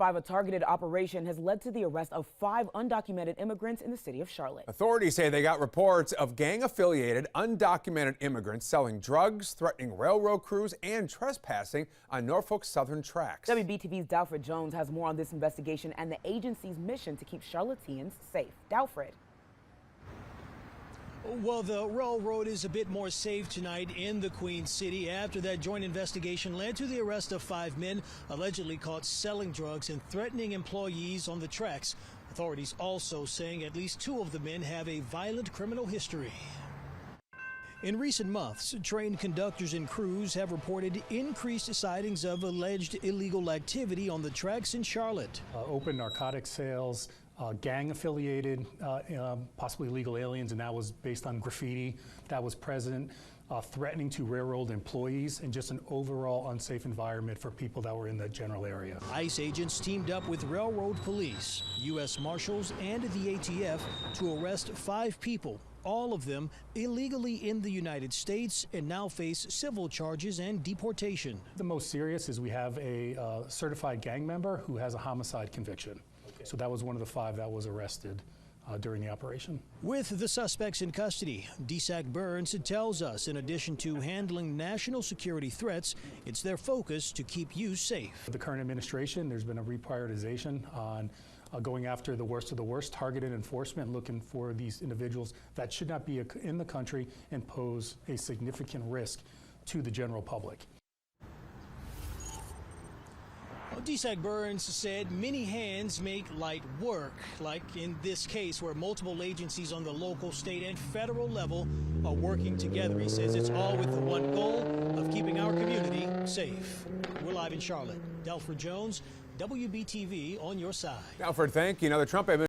A targeted operation has led to the arrest of 5 undocumented immigrants in the city of Charlotte. Authorities say they got reports of gang-affiliated undocumented immigrants selling drugs, threatening railroad crews, and trespassing on Norfolk's southern tracks. WBTV's Dalfred Jones has more on this investigation and the agency's mission to keep Charlotteans safe. Dalfred. Well, the railroad is a bit more safe tonight in the Queen City after that joint investigation led to the arrest of 5 men allegedly caught selling drugs and threatening employees on the tracks. Authorities also saying at least 2 of the men have a violent criminal history. In recent months, train conductors and crews have reported increased sightings of alleged illegal activity on the tracks in Charlotte. Open narcotic sales, gang-affiliated, possibly illegal aliens, and that was based on graffiti that was present, threatening to railroad employees, and just an overall unsafe environment for people that were in that general area. ICE agents teamed up with railroad police, U.S. Marshals, and the ATF to arrest 5 people, all of them illegally in the United States, and now face civil charges and deportation. The most serious is we have a certified gang member who has a homicide conviction. So that was one of the 5 that was arrested during the operation. With the suspects in custody, DSAC Burns tells us in addition to handling national security threats, it's their focus to keep you safe. The current administration, there's been a reprioritization on going after the worst of the worst, targeted enforcement, looking for these individuals that should not be in the country and pose a significant risk to the general public. DSAC Burns said many hands make light work, like in this case where multiple agencies on the local, state, and federal level are working together. He says it's all with the one goal of keeping our community safe. We're live in Charlotte. Dalfred Jones, WBTV on your side. Dalfred, thank you. Now, the Trump administration